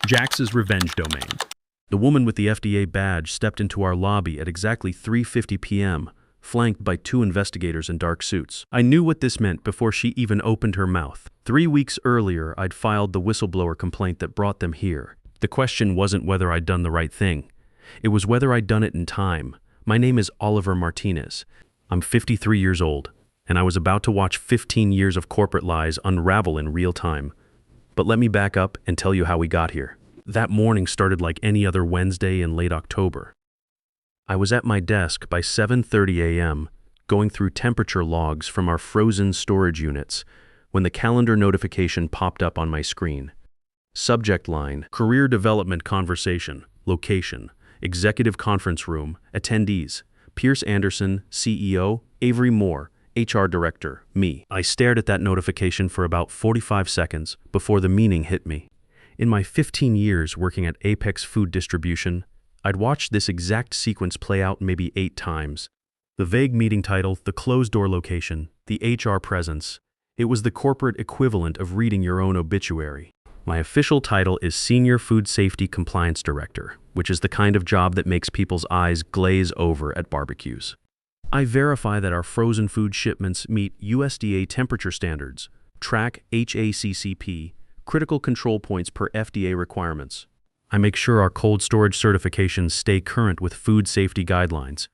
Jax's revenge domain. The woman with the FDA badge stepped into our lobby at exactly 3:50 p.m., flanked by two investigators in dark suits. I knew what this meant before she even opened her mouth. 3 weeks earlier, I'd filed the whistleblower complaint that brought them here. The question wasn't whether I'd done the right thing. It was whether I'd done it in time. My name is Oliver Martinez. I'm 53 years old, and I was about to watch 15 years of corporate lies unravel in real time. But let me back up and tell you how we got here. That morning started like any other Wednesday in late October. I was at my desk by 7:30 a.m., going through temperature logs from our frozen storage units, when the calendar notification popped up on my screen. Subject line: Career Development Conversation. Location: Executive Conference Room. Attendees: Pierce Anderson, CEO, Avery Moore, HR Director, me. I stared at that notification for about 45 seconds before the meaning hit me. In my 15 years working at Apex Food Distribution, I'd watched this exact sequence play out maybe 8 times. The vague meeting title, the closed-door location, the HR presence. It was the corporate equivalent of reading your own obituary. My official title is Senior Food Safety Compliance Director, which is the kind of job that makes people's eyes glaze over at barbecues. I verify that our frozen food shipments meet USDA temperature standards, track HACCP, critical control points per FDA requirements. I make sure our cold storage certifications stay current with food safety guidelines.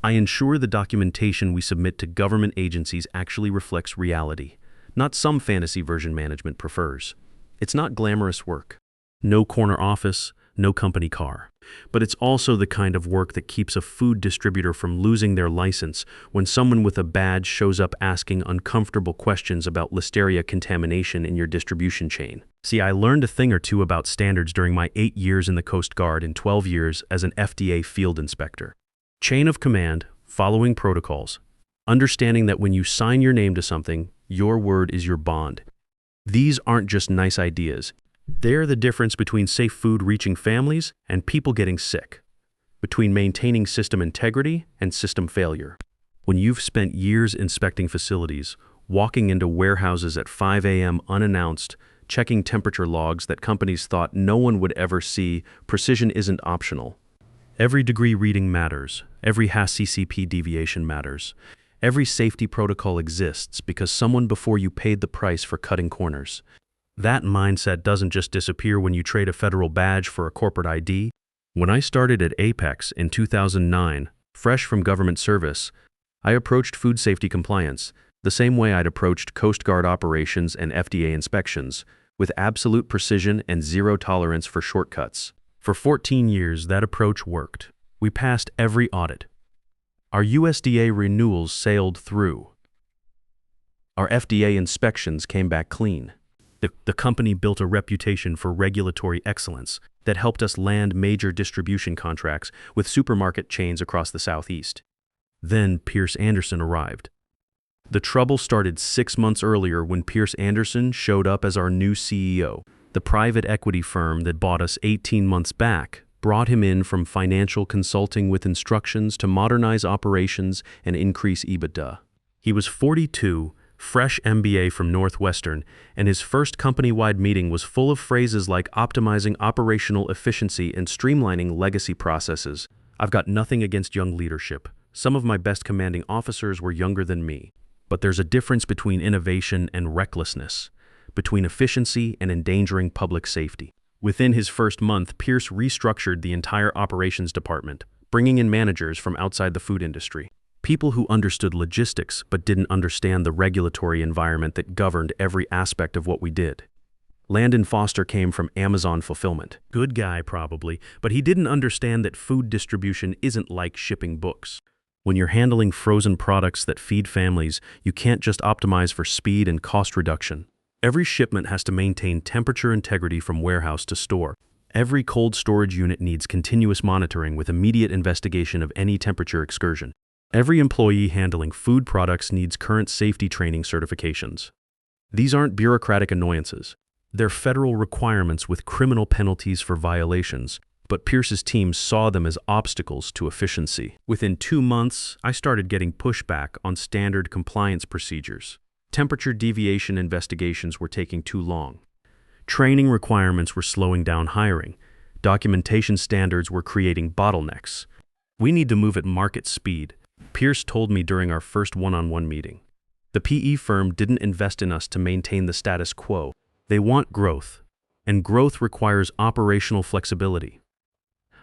I ensure the documentation we submit to government agencies actually reflects reality, not some fantasy version management prefers. It's not glamorous work. No corner office, no company car. But it's also the kind of work that keeps a food distributor from losing their license when someone with a badge shows up asking uncomfortable questions about Listeria contamination in your distribution chain. See, I learned a thing or two about standards during my 8 years in the Coast Guard and 12 years as an FDA field inspector. Chain of command, following protocols, understanding that when you sign your name to something, your word is your bond. These aren't just nice ideas. They're the difference between safe food reaching families and people getting sick, between maintaining system integrity and system failure. When you've spent years inspecting facilities, walking into warehouses at 5 a.m. unannounced, checking temperature logs that companies thought no one would ever see, precision isn't optional. Every degree reading matters. Every HACCP deviation matters. Every safety protocol exists because someone before you paid the price for cutting corners. That mindset doesn't just disappear when you trade a federal badge for a corporate ID. When I started at Apex in 2009, fresh from government service, I approached food safety compliance the same way I'd approached Coast Guard operations and FDA inspections, with absolute precision and zero tolerance for shortcuts. For 14 years, that approach worked. We passed every audit. Our USDA renewals sailed through. Our FDA inspections came back clean. The company built a reputation for regulatory excellence that helped us land major distribution contracts with supermarket chains across the Southeast. Then Pierce Anderson arrived. The trouble started 6 months earlier when Pierce Anderson showed up as our new CEO. The private equity firm that bought us 18 months back brought him in from financial consulting with instructions to modernize operations and increase EBITDA. He was 42, fresh MBA from Northwestern, and his first company-wide meeting was full of phrases like optimizing operational efficiency and streamlining legacy processes. I've got nothing against young leadership. Some of my best commanding officers were younger than me. But there's a difference between innovation and recklessness, between efficiency and endangering public safety. Within his first month, Pierce restructured the entire operations department, bringing in managers from outside the food industry. People who understood logistics but didn't understand the regulatory environment that governed every aspect of what we did. Landon Foster came from Amazon Fulfillment. Good guy, probably, but he didn't understand that food distribution isn't like shipping books. When you're handling frozen products that feed families, you can't just optimize for speed and cost reduction. Every shipment has to maintain temperature integrity from warehouse to store. Every cold storage unit needs continuous monitoring with immediate investigation of any temperature excursion. Every employee handling food products needs current safety training certifications. These aren't bureaucratic annoyances. They're federal requirements with criminal penalties for violations, but Pierce's team saw them as obstacles to efficiency. Within 2 months, I started getting pushback on standard compliance procedures. Temperature deviation investigations were taking too long. Training requirements were slowing down hiring. Documentation standards were creating bottlenecks. We need to move at market speed, Pierce told me during our first one-on-one meeting. The PE firm didn't invest in us to maintain the status quo. They want growth, and growth requires operational flexibility.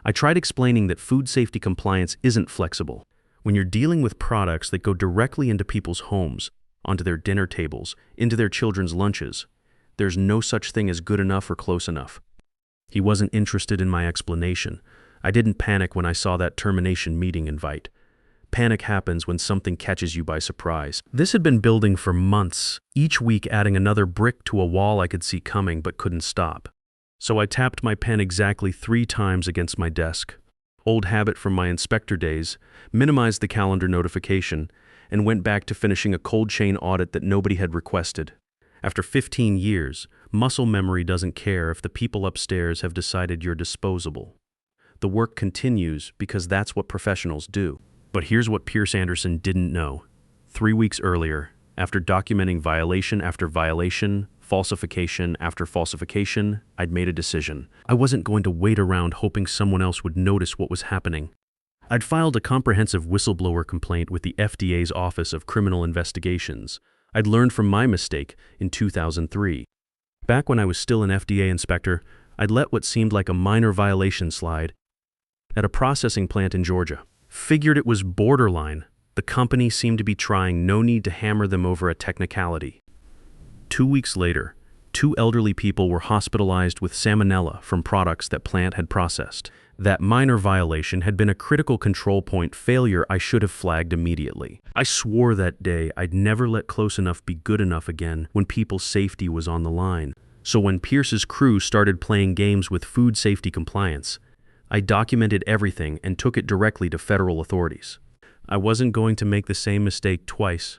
I tried explaining that food safety compliance isn't flexible. When you're dealing with products that go directly into people's homes, onto their dinner tables, into their children's lunches, there's no such thing as good enough or close enough. He wasn't interested in my explanation. I didn't panic when I saw that termination meeting invite. Panic happens when something catches you by surprise. This had been building for months, each week adding another brick to a wall I could see coming but couldn't stop. So I tapped my pen exactly 3 times against my desk. Old habit from my inspector days, minimized the calendar notification, and went back to finishing a cold chain audit that nobody had requested. After 15 years, muscle memory doesn't care if the people upstairs have decided you're disposable. The work continues because that's what professionals do. But here's what Pierce Anderson didn't know. 3 weeks earlier, after documenting violation after violation, falsification after falsification, I'd made a decision. I wasn't going to wait around hoping someone else would notice what was happening. I'd filed a comprehensive whistleblower complaint with the FDA's Office of Criminal Investigations. I'd learned from my mistake in 2003. Back when I was still an FDA inspector, I'd let what seemed like a minor violation slide at a processing plant in Georgia. Figured it was borderline. The company seemed to be trying, no need to hammer them over a technicality. 2 weeks later, 2 elderly people were hospitalized with salmonella from products that plant had processed. That minor violation had been a critical control point failure I should have flagged immediately. I swore that day I'd never let close enough be good enough again when people's safety was on the line. So when Pierce's crew started playing games with food safety compliance, I documented everything and took it directly to federal authorities. I wasn't going to make the same mistake twice.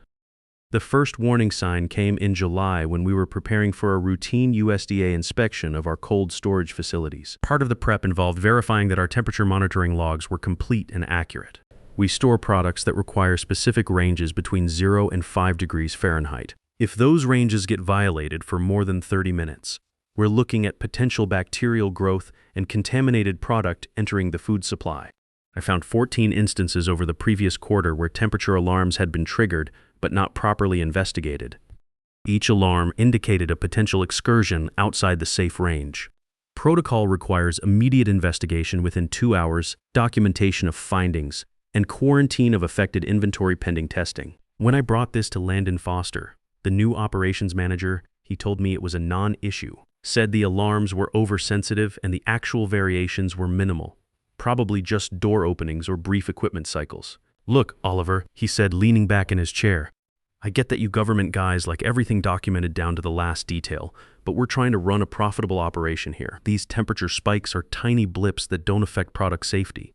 The first warning sign came in July when we were preparing for a routine USDA inspection of our cold storage facilities. Part of the prep involved verifying that our temperature monitoring logs were complete and accurate. We store products that require specific ranges between 0 and 5 degrees Fahrenheit. If those ranges get violated for more than 30 minutes, we're looking at potential bacterial growth and contaminated product entering the food supply. I found 14 instances over the previous quarter where temperature alarms had been triggered but not properly investigated. Each alarm indicated a potential excursion outside the safe range. Protocol requires immediate investigation within 2 hours, documentation of findings, and quarantine of affected inventory pending testing. When I brought this to Landon Foster, the new operations manager, he told me it was a non-issue. Said the alarms were oversensitive and the actual variations were minimal, probably just door openings or brief equipment cycles. "Look, Oliver," he said, leaning back in his chair. "I get that you government guys like everything documented down to the last detail, but we're trying to run a profitable operation here. These temperature spikes are tiny blips that don't affect product safety."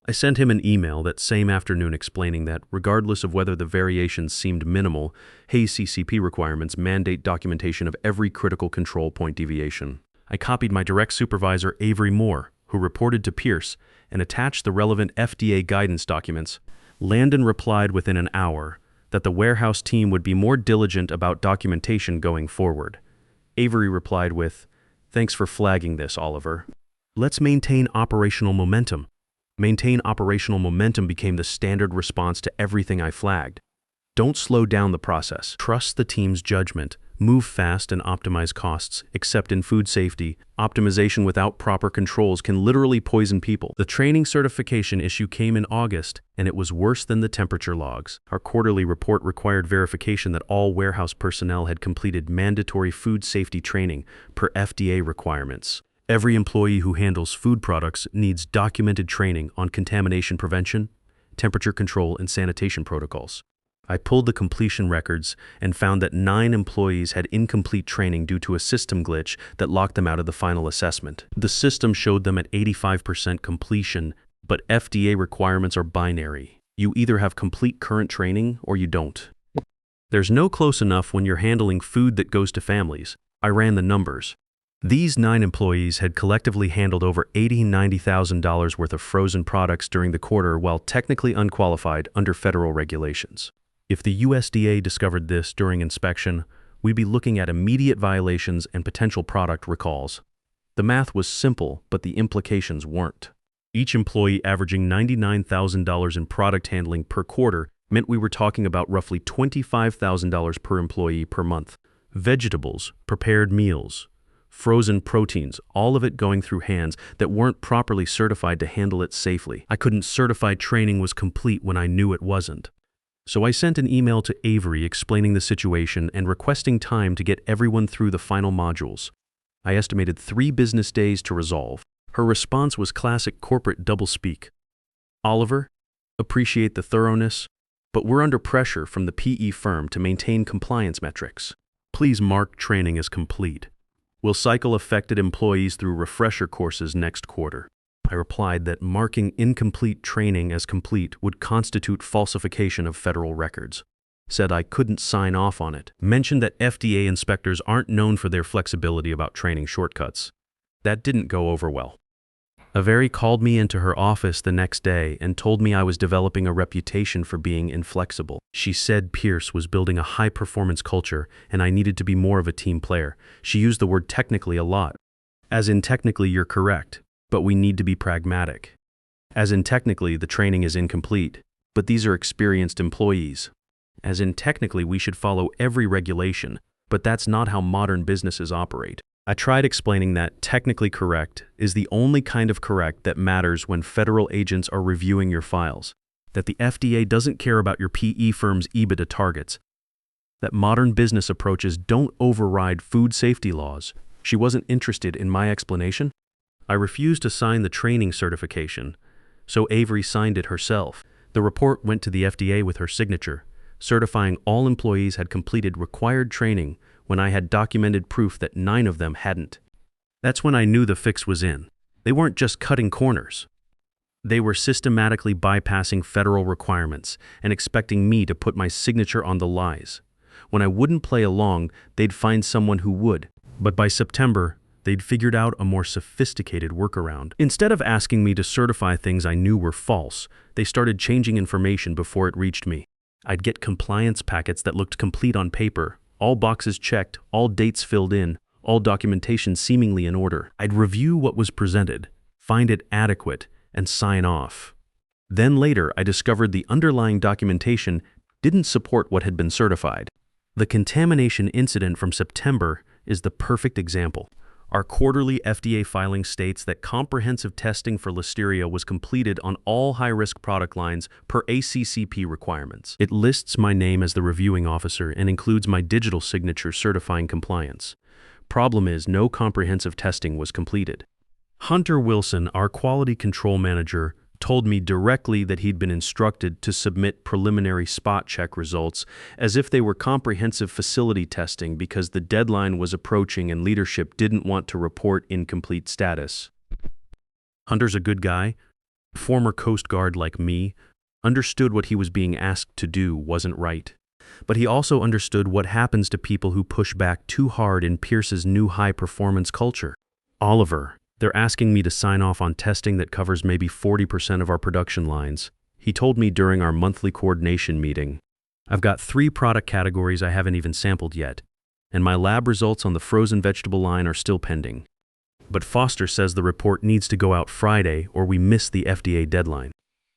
I sent him an email that same afternoon explaining that, regardless of whether the variations seemed minimal, Hays CCP requirements mandate documentation of every critical control point deviation. I copied my direct supervisor, Avery Moore, who reported to Pierce, and attached the relevant FDA guidance documents. Landon replied within an hour that the warehouse team would be more diligent about documentation going forward. Avery replied with, "Thanks for flagging this, Oliver. Let's maintain operational momentum." Maintain operational momentum became the standard response to everything I flagged. Don't slow down the process. Trust the team's judgment. Move fast and optimize costs. Except in food safety, optimization without proper controls can literally poison people. The training certification issue came in August, and it was worse than the temperature logs. Our quarterly report required verification that all warehouse personnel had completed mandatory food safety training per FDA requirements. Every employee who handles food products needs documented training on contamination prevention, temperature control, and sanitation protocols. I pulled the completion records and found that 9 employees had incomplete training due to a system glitch that locked them out of the final assessment. The system showed them at 85% completion, but FDA requirements are binary. You either have complete current training or you don't. There's no close enough when you're handling food that goes to families. I ran the numbers. These 9 employees had collectively handled over $80,000–$90,000 worth of frozen products during the quarter while technically unqualified under federal regulations. If the USDA discovered this during inspection, we'd be looking at immediate violations and potential product recalls. The math was simple, but the implications weren't. Each employee averaging $99,000 in product handling per quarter meant we were talking about roughly $25,000 per employee per month. Vegetables, prepared meals, frozen proteins, all of it going through hands that weren't properly certified to handle it safely. I couldn't certify training was complete when I knew it wasn't. So I sent an email to Avery explaining the situation and requesting time to get everyone through the final modules. I estimated 3 business days to resolve. Her response was classic corporate doublespeak. Oliver, appreciate the thoroughness, but we're under pressure from the PE firm to maintain compliance metrics. Please mark training as complete. We'll cycle affected employees through refresher courses next quarter. I replied that marking incomplete training as complete would constitute falsification of federal records. Said I couldn't sign off on it. Mentioned that FDA inspectors aren't known for their flexibility about training shortcuts. That didn't go over well. Avery called me into her office the next day and told me I was developing a reputation for being inflexible. She said Pierce was building a high-performance culture and I needed to be more of a team player. She used the word technically a lot. As in technically you're correct, but we need to be pragmatic. As in technically the training is incomplete, but these are experienced employees. As in technically we should follow every regulation, but that's not how modern businesses operate. I tried explaining that technically correct is the only kind of correct that matters when federal agents are reviewing your files, that the FDA doesn't care about your PE firm's EBITDA targets, that modern business approaches don't override food safety laws. She wasn't interested in my explanation. I refused to sign the training certification, so Avery signed it herself. The report went to the FDA with her signature, certifying all employees had completed required training when I had documented proof that 9 of them hadn't. That's when I knew the fix was in. They weren't just cutting corners. They were systematically bypassing federal requirements and expecting me to put my signature on the lies. When I wouldn't play along, they'd find someone who would. But by September, they'd figured out a more sophisticated workaround. Instead of asking me to certify things I knew were false, they started changing information before it reached me. I'd get compliance packets that looked complete on paper, all boxes checked, all dates filled in, all documentation seemingly in order. I'd review what was presented, find it adequate, and sign off. Then later, I discovered the underlying documentation didn't support what had been certified. The contamination incident from September is the perfect example. Our quarterly FDA filing states that comprehensive testing for listeria was completed on all high-risk product lines per ACCP requirements. It lists my name as the reviewing officer and includes my digital signature certifying compliance. Problem is, no comprehensive testing was completed. Hunter Wilson, our quality control manager, told me directly that he'd been instructed to submit preliminary spot check results as if they were comprehensive facility testing because the deadline was approaching and leadership didn't want to report incomplete status. Hunter's a good guy, former Coast Guard like me, understood what he was being asked to do wasn't right. But he also understood what happens to people who push back too hard in Pierce's new high-performance culture. Oliver, they're asking me to sign off on testing that covers maybe 40% of our production lines. He told me during our monthly coordination meeting. I've got 3 product categories I haven't even sampled yet, and my lab results on the frozen vegetable line are still pending. But Foster says the report needs to go out Friday or we miss the FDA deadline.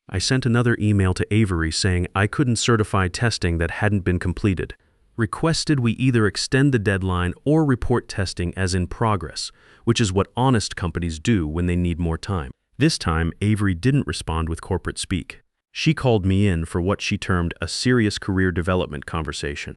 I sent another email to Avery saying I couldn't certify testing that hadn't been completed. Requested we either extend the deadline or report testing as in progress, which is what honest companies do when they need more time. This time, Avery didn't respond with corporate speak. She called me in for what she termed a serious career development conversation.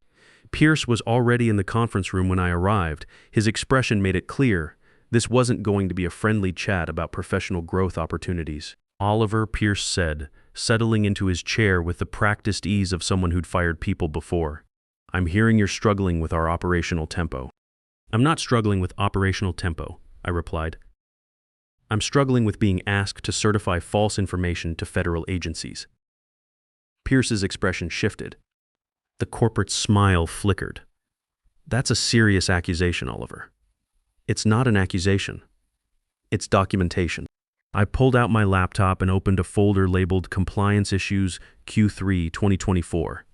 Pierce was already in the conference room when I arrived. His expression made it clear this wasn't going to be a friendly chat about professional growth opportunities. Oliver, Pierce said, settling into his chair with the practiced ease of someone who'd fired people before. I'm hearing you're struggling with our operational tempo. I'm not struggling with operational tempo, I replied. I'm struggling with being asked to certify false information to federal agencies. Pierce's expression shifted. The corporate smile flickered. That's a serious accusation, Oliver. It's not an accusation. It's documentation. I pulled out my laptop and opened a folder labeled Compliance Issues Q3 2024.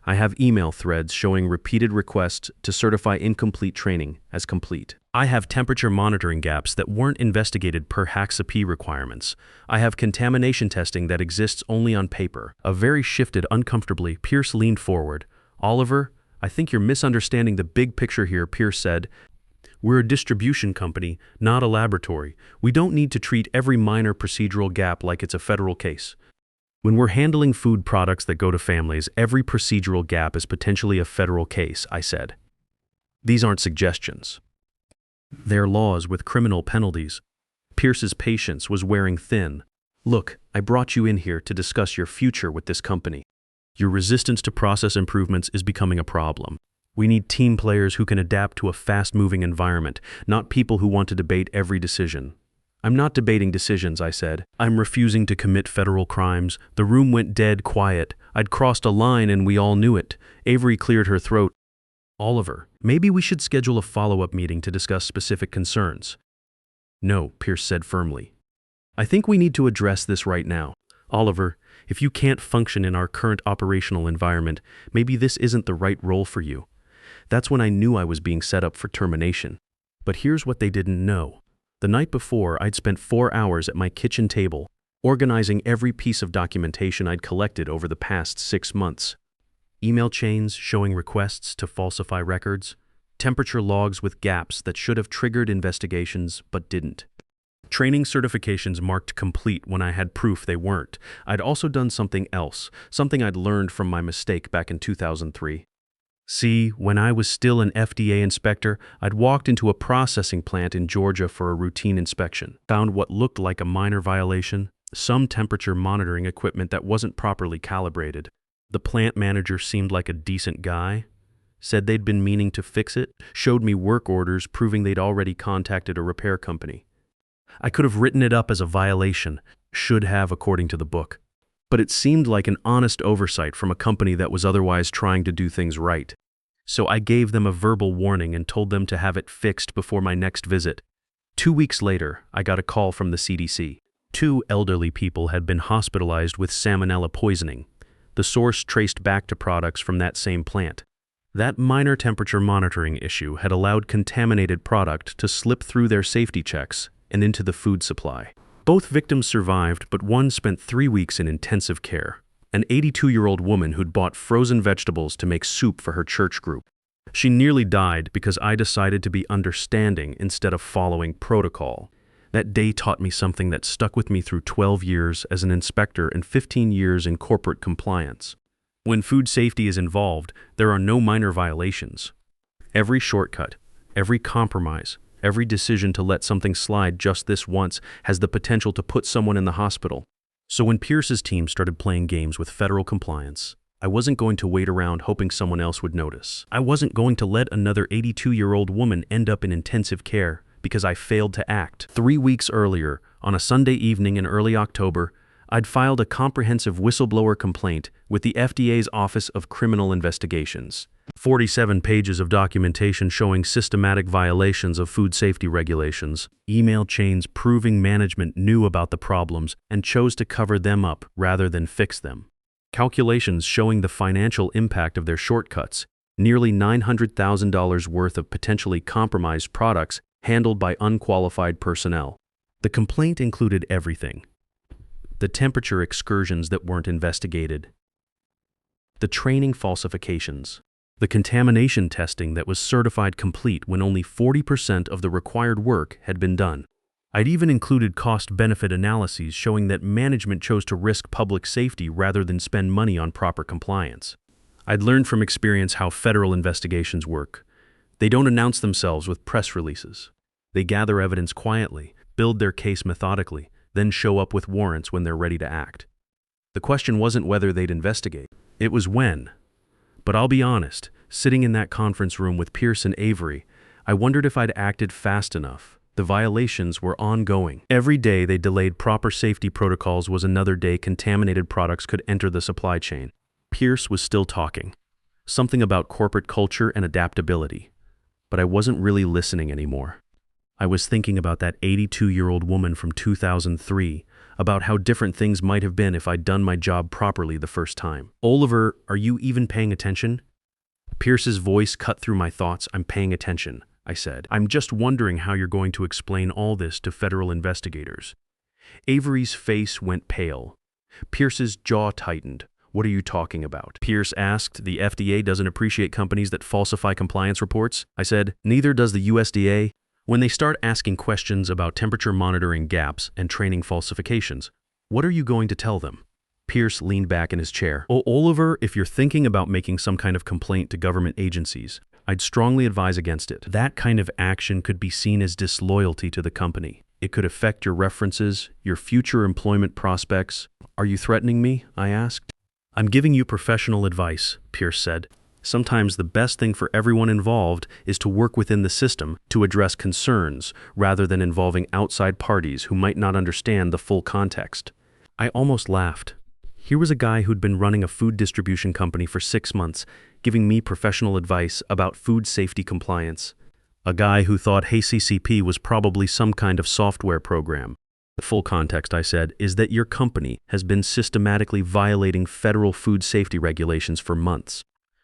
I have email threads showing repeated requests to certify incomplete training as complete. I have temperature monitoring gaps that weren't investigated per HACCP requirements. I have contamination testing that exists only on paper. A very shifted uncomfortably, Pierce leaned forward. Oliver, I think you're misunderstanding the big picture here, Pierce said. We're a distribution company, not a laboratory. We don't need to treat every minor procedural gap like it's a federal case. When we're handling food products that go to families, every procedural gap is potentially a federal case, I said. These aren't suggestions. They're laws with criminal penalties. Pierce's patience was wearing thin. Look, I brought you in here to discuss your future with this company. Your resistance to process improvements is becoming a problem. We need team players who can adapt to a fast-moving environment, not people who want to debate every decision. I'm not debating decisions, I said. I'm refusing to commit federal crimes. The room went dead quiet. I'd crossed a line and we all knew it. Avery cleared her throat. Oliver, maybe we should schedule a follow-up meeting to discuss specific concerns. No, Pierce said firmly. I think we need to address this right now. Oliver, if you can't function in our current operational environment, maybe this isn't the right role for you. That's when I knew I was being set up for termination. But here's what they didn't know. The night before, I'd spent 4 hours at my kitchen table, organizing every piece of documentation I'd collected over the past 6 months. Email chains showing requests to falsify records, temperature logs with gaps that should have triggered investigations but didn't. Training certifications marked complete when I had proof they weren't. I'd also done something else, something I'd learned from my mistake back in 2003. See, when I was still an FDA inspector, I'd walked into a processing plant in Georgia for a routine inspection, found what looked like a minor violation, some temperature monitoring equipment that wasn't properly calibrated. The plant manager seemed like a decent guy, said they'd been meaning to fix it, showed me work orders proving they'd already contacted a repair company. I could have written it up as a violation, should have according to the book. But it seemed like an honest oversight from a company that was otherwise trying to do things right. So I gave them a verbal warning and told them to have it fixed before my next visit. 2 weeks later, I got a call from the CDC. 2 elderly people had been hospitalized with salmonella poisoning. The source traced back to products from that same plant. That minor temperature monitoring issue had allowed contaminated product to slip through their safety checks and into the food supply. Both victims survived, but one spent 3 weeks in intensive care. An 82-year-old woman who'd bought frozen vegetables to make soup for her church group. She nearly died because I decided to be understanding instead of following protocol. That day taught me something that stuck with me through 12 years as an inspector and 15 years in corporate compliance. When food safety is involved, there are no minor violations. Every shortcut, every compromise, every decision to let something slide just this once has the potential to put someone in the hospital. So when Pierce's team started playing games with federal compliance, I wasn't going to wait around hoping someone else would notice. I wasn't going to let another 82-year-old woman end up in intensive care because I failed to act. 3 weeks earlier, on a Sunday evening in early October, I'd filed a comprehensive whistleblower complaint with the FDA's Office of Criminal Investigations. 47 pages of documentation showing systematic violations of food safety regulations, email chains proving management knew about the problems and chose to cover them up rather than fix them. Calculations showing the financial impact of their shortcuts, nearly $900,000 worth of potentially compromised products handled by unqualified personnel. The complaint included everything. The temperature excursions that weren't investigated, the training falsifications, the contamination testing that was certified complete when only 40% of the required work had been done. I'd even included cost-benefit analyses showing that management chose to risk public safety rather than spend money on proper compliance. I'd learned from experience how federal investigations work. They don't announce themselves with press releases. They gather evidence quietly, build their case methodically, then show up with warrants when they're ready to act. The question wasn't whether they'd investigate, it was when. But I'll be honest, sitting in that conference room with Pierce and Avery, I wondered if I'd acted fast enough. The violations were ongoing. Every day they delayed proper safety protocols was another day contaminated products could enter the supply chain. Pierce was still talking. Something about corporate culture and adaptability. But I wasn't really listening anymore. I was thinking about that 82-year-old woman from 2003, about how different things might have been if I'd done my job properly the first time. Oliver, are you even paying attention? Pierce's voice cut through my thoughts. I'm paying attention, I said. I'm just wondering how you're going to explain all this to federal investigators. Avery's face went pale. Pierce's jaw tightened. What are you talking about? Pierce asked. The FDA doesn't appreciate companies that falsify compliance reports. I said, neither does the USDA. When they start asking questions about temperature monitoring gaps and training falsifications, what are you going to tell them? Pierce leaned back in his chair. Oh, Oliver, if you're thinking about making some kind of complaint to government agencies, I'd strongly advise against it. That kind of action could be seen as disloyalty to the company. It could affect your references, your future employment prospects. Are you threatening me? I asked. I'm giving you professional advice, Pierce said. Sometimes the best thing for everyone involved is to work within the system to address concerns rather than involving outside parties who might not understand the full context. I almost laughed. Here was a guy who'd been running a food distribution company for 6 months, giving me professional advice about food safety compliance. A guy who thought HACCP was probably some kind of software program. The full context, I said, is that your company has been systematically violating federal food safety regulations for months.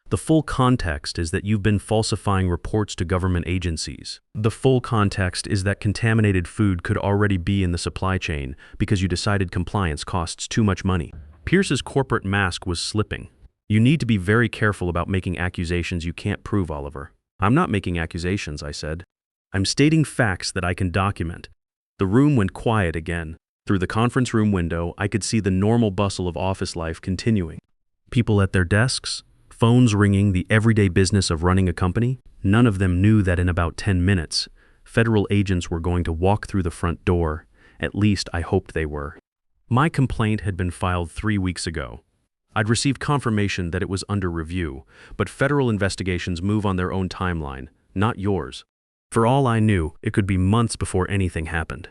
The full context is that you've been falsifying reports to government agencies. The full context is that contaminated food could already be in the supply chain because you decided compliance costs too much money. Pierce's corporate mask was slipping. You need to be very careful about making accusations you can't prove, Oliver. I'm not making accusations, I said. I'm stating facts that I can document. The room went quiet again. Through the conference room window, I could see the normal bustle of office life continuing. People at their desks, phones ringing, the everyday business of running a company. None of them knew that in about 10 minutes, federal agents were going to walk through the front door. At least I hoped they were. My complaint had been filed 3 weeks ago. I'd received confirmation that it was under review, but federal investigations move on their own timeline, not yours. For all I knew, it could be months before anything happened.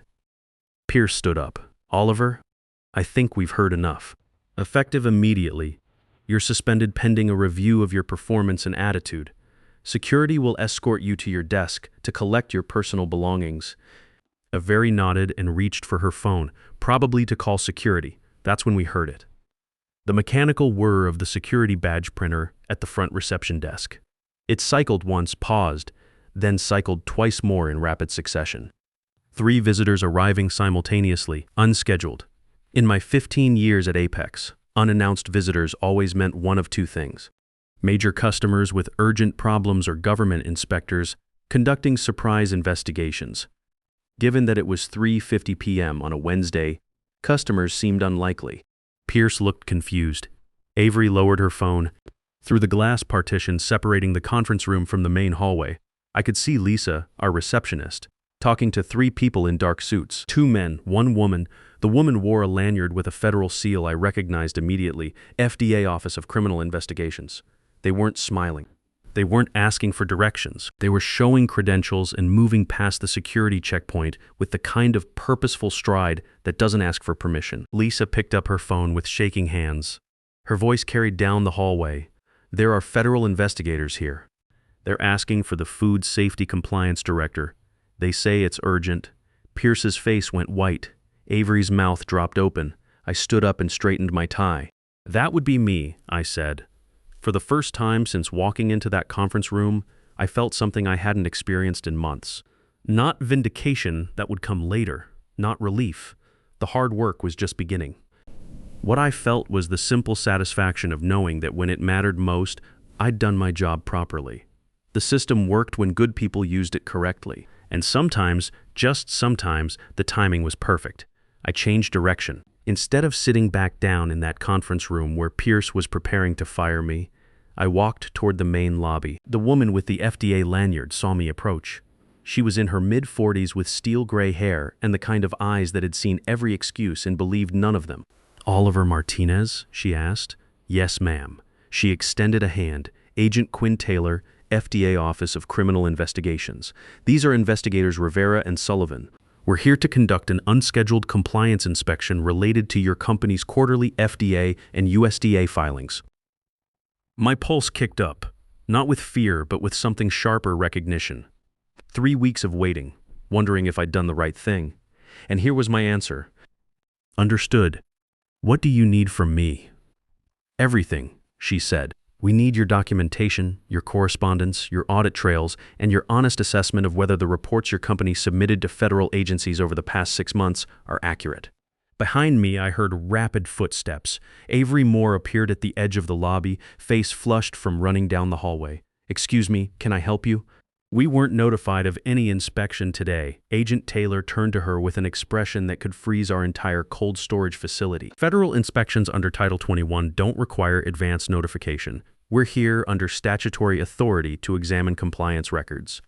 Pierce stood up. Oliver, I think we've heard enough. Effective immediately, you're suspended pending a review of your performance and attitude. Security will escort you to your desk to collect your personal belongings. Avery nodded and reached for her phone, probably to call security. That's when we heard it. The mechanical whir of the security badge printer at the front reception desk. It cycled once, paused, then cycled twice more in rapid succession. 3 visitors arriving simultaneously, unscheduled. In my 15 years at Apex, unannounced visitors always meant one of 2 things. Major customers with urgent problems or government inspectors conducting surprise investigations. Given that it was 3:50 p.m. on a Wednesday, customers seemed unlikely. Pierce looked confused. Avery lowered her phone. Through the glass partition separating the conference room from the main hallway, I could see Lisa, our receptionist, talking to 3 people in dark suits. 2 men, 1 woman. The woman wore a lanyard with a federal seal I recognized immediately, FDA Office of Criminal Investigations. They weren't smiling. They weren't asking for directions. They were showing credentials and moving past the security checkpoint with the kind of purposeful stride that doesn't ask for permission. Lisa picked up her phone with shaking hands. Her voice carried down the hallway. There are federal investigators here. They're asking for the Food Safety Compliance Director. They say it's urgent. Pierce's face went white. Avery's mouth dropped open. I stood up and straightened my tie. That would be me, I said. For the first time since walking into that conference room, I felt something I hadn't experienced in months. Not vindication, that would come later. Not relief. The hard work was just beginning. What I felt was the simple satisfaction of knowing that when it mattered most, I'd done my job properly. The system worked when good people used it correctly. And sometimes, just sometimes, the timing was perfect. I changed direction. Instead of sitting back down in that conference room where Pierce was preparing to fire me, I walked toward the main lobby. The woman with the FDA lanyard saw me approach. She was in her mid-40s with steel gray hair and the kind of eyes that had seen every excuse and believed none of them. Oliver Martinez? She asked. Yes, ma'am. She extended a hand. Agent Quinn Taylor, FDA Office of Criminal Investigations. These are investigators Rivera and Sullivan. We're here to conduct an unscheduled compliance inspection related to your company's quarterly FDA and USDA filings. My pulse kicked up, not with fear, but with something sharper recognition. 3 weeks of waiting, wondering if I'd done the right thing. And here was my answer. Understood. What do you need from me? Everything, she said. We need your documentation, your correspondence, your audit trails, and your honest assessment of whether the reports your company submitted to federal agencies over the past 6 months are accurate. Behind me, I heard rapid footsteps. Avery Moore appeared at the edge of the lobby, face flushed from running down the hallway. Excuse me, can I help you? We weren't notified of any inspection today. Agent Taylor turned to her with an expression that could freeze our entire cold storage facility. Federal inspections under Title 21 don't require advance notification. We're here under statutory authority to examine compliance records.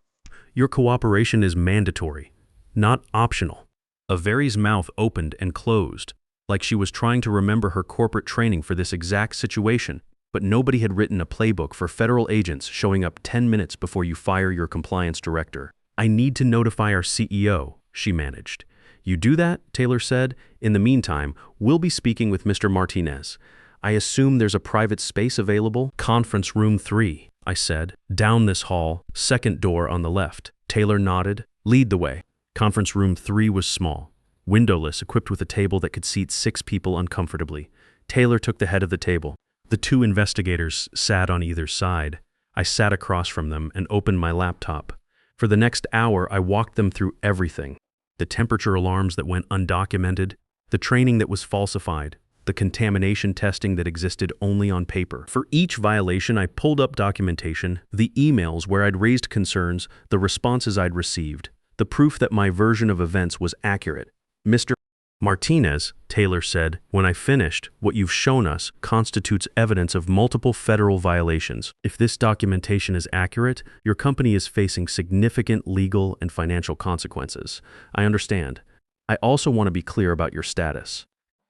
Your cooperation is mandatory, not optional. Avery's mouth opened and closed, like she was trying to remember her corporate training for this exact situation. But nobody had written a playbook for federal agents showing up 10 minutes before you fire your compliance director. I need to notify our CEO, she managed. You do that, Taylor said. In the meantime, we'll be speaking with Mr. Martinez. I assume there's a private space available? Conference room 3, I said. Down this hall, second door on the left. Taylor nodded. Lead the way. Conference room 3 was small, windowless, equipped with a table that could seat 6 people uncomfortably. Taylor took the head of the table. The 2 investigators sat on either side. I sat across from them and opened my laptop. For the next hour, I walked them through everything. The temperature alarms that went undocumented, the training that was falsified, the contamination testing that existed only on paper. For each violation, I pulled up documentation, the emails where I'd raised concerns, the responses I'd received, the proof that my version of events was accurate. Mr. Martinez, Taylor said, when I finished, what you've shown us constitutes evidence of multiple federal violations. If this documentation is accurate, your company is facing significant legal and financial consequences. I understand. I also want to be clear about your status.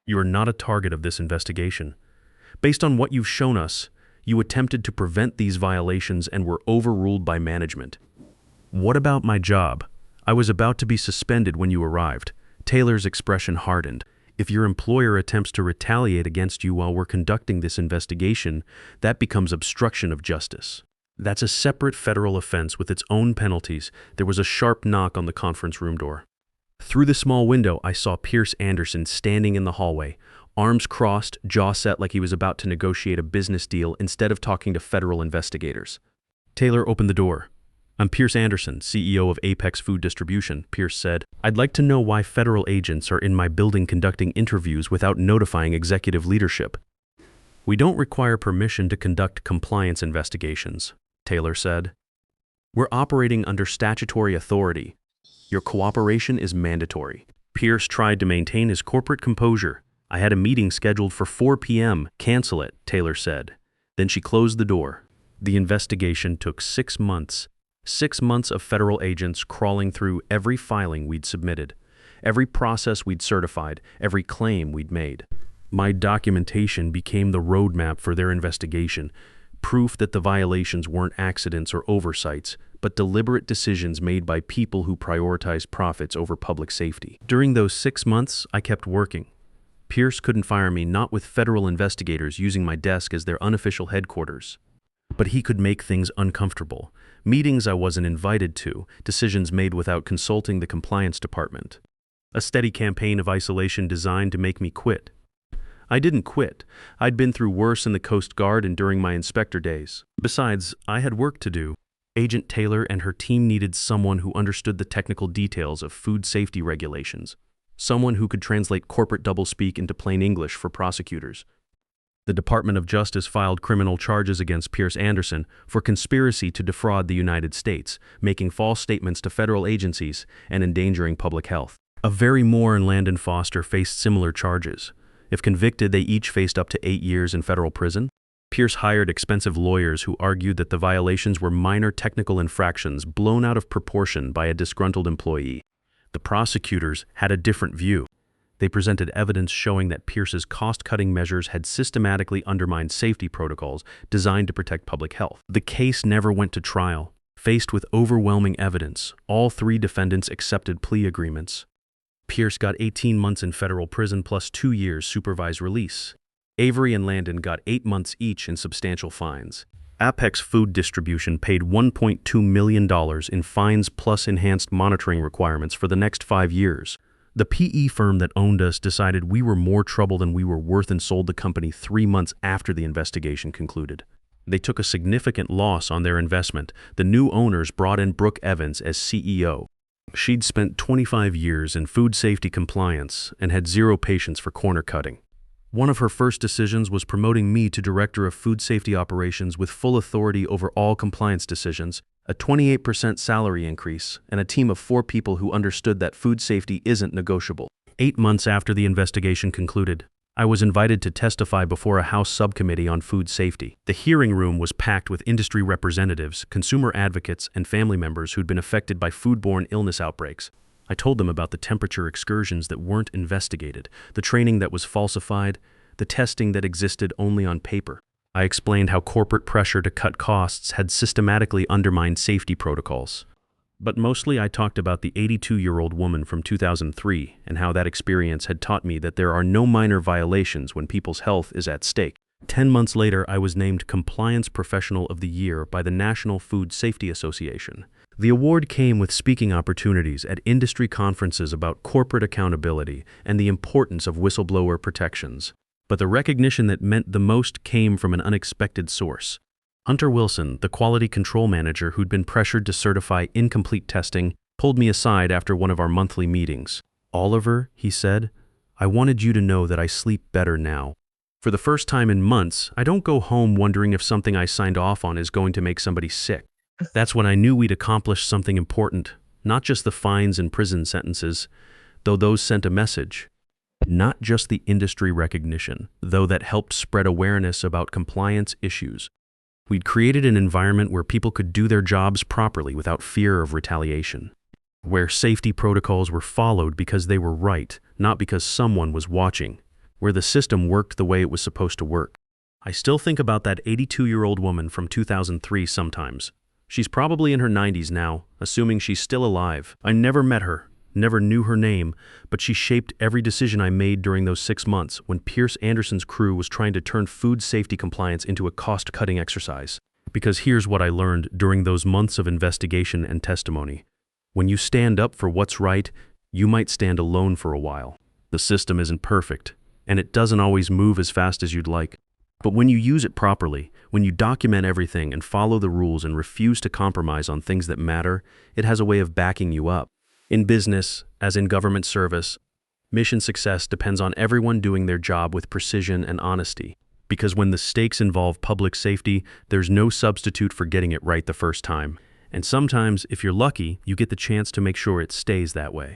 You are not a target of this investigation. Based on what you've shown us, you attempted to prevent these violations and were overruled by management. What about my job? I was about to be suspended when you arrived. Taylor's expression hardened. If your employer attempts to retaliate against you while we're conducting this investigation, that becomes obstruction of justice. That's a separate federal offense with its own penalties. There was a sharp knock on the conference room door. Through the small window, I saw Pierce Anderson standing in the hallway, arms crossed, jaw set like he was about to negotiate a business deal instead of talking to federal investigators. Taylor opened the door. I'm Pierce Anderson, CEO of Apex Food Distribution, Pierce said. I'd like to know why federal agents are in my building conducting interviews without notifying executive leadership. We don't require permission to conduct compliance investigations, Taylor said. We're operating under statutory authority. Your cooperation is mandatory. Pierce tried to maintain his corporate composure. I had a meeting scheduled for 4 p.m. Cancel it, Taylor said. Then she closed the door. The investigation took 6 months. 6 months of federal agents crawling through every filing we'd submitted, every process we'd certified, every claim we'd made. My documentation became the roadmap for their investigation, proof that the violations weren't accidents or oversights, but deliberate decisions made by people who prioritized profits over public safety. During those 6 months, I kept working. Pierce couldn't fire me, not with federal investigators using my desk as their unofficial headquarters. But he could make things uncomfortable. Meetings I wasn't invited to, decisions made without consulting the compliance department. A steady campaign of isolation designed to make me quit. I didn't quit. I'd been through worse in the Coast Guard and during my inspector days. Besides, I had work to do. Agent Taylor and her team needed someone who understood the technical details of food safety regulations, someone who could translate corporate doublespeak into plain English for prosecutors. The Department of Justice filed criminal charges against Pierce Anderson for conspiracy to defraud the United States, making false statements to federal agencies, and endangering public health. Avery Moore and Landon Foster faced similar charges. If convicted, they each faced up to 8 years in federal prison. Pierce hired expensive lawyers who argued that the violations were minor technical infractions blown out of proportion by a disgruntled employee. The prosecutors had a different view. They presented evidence showing that Pierce's cost-cutting measures had systematically undermined safety protocols designed to protect public health. The case never went to trial. Faced with overwhelming evidence, all 3 defendants accepted plea agreements. Pierce got 18 months in federal prison plus 2 years supervised release. Avery and Landon got 8 months each in substantial fines. Apex Food Distribution paid $1.2 million in fines plus enhanced monitoring requirements for the next 5 years. The PE firm that owned us decided we were more trouble than we were worth and sold the company 3 months after the investigation concluded. They took a significant loss on their investment. The new owners brought in Brooke Evans as CEO. She'd spent 25 years in food safety compliance and had zero patience for corner cutting. One of her first decisions was promoting me to Director of Food Safety Operations with full authority over all compliance decisions, a 28% salary increase, and a team of 4 people who understood that food safety isn't negotiable. 8 months after the investigation concluded, I was invited to testify before a House subcommittee on food safety. The hearing room was packed with industry representatives, consumer advocates, and family members who'd been affected by foodborne illness outbreaks. I told them about the temperature excursions that weren't investigated, the training that was falsified, the testing that existed only on paper. I explained how corporate pressure to cut costs had systematically undermined safety protocols. But mostly I talked about the 82-year-old woman from 2003 and how that experience had taught me that there are no minor violations when people's health is at stake. 10 months later, I was named Compliance Professional of the Year by the National Food Safety Association. The award came with speaking opportunities at industry conferences about corporate accountability and the importance of whistleblower protections. But the recognition that meant the most came from an unexpected source. Hunter Wilson, the quality control manager who'd been pressured to certify incomplete testing, pulled me aside after one of our monthly meetings. "Oliver," he said, "I wanted you to know that I sleep better now. For the first time in months, I don't go home wondering if something I signed off on is going to make somebody sick." That's when I knew we'd accomplished something important, not just the fines and prison sentences, though those sent a message. Not just the industry recognition, though that helped spread awareness about compliance issues. We'd created an environment where people could do their jobs properly without fear of retaliation, where safety protocols were followed because they were right, not because someone was watching, where the system worked the way it was supposed to work. I still think about that 82-year-old woman from 2003 sometimes. She's probably in her 90s now, assuming she's still alive. I never met her, never knew her name, but she shaped every decision I made during those 6 months when Pierce Anderson's crew was trying to turn food safety compliance into a cost-cutting exercise. Because here's what I learned during those months of investigation and testimony. When you stand up for what's right, you might stand alone for a while. The system isn't perfect, and it doesn't always move as fast as you'd like. But when you use it properly, when you document everything and follow the rules and refuse to compromise on things that matter, it has a way of backing you up. In business, as in government service, mission success depends on everyone doing their job with precision and honesty. Because when the stakes involve public safety, there's no substitute for getting it right the first time. And sometimes, if you're lucky, you get the chance to make sure it stays that way.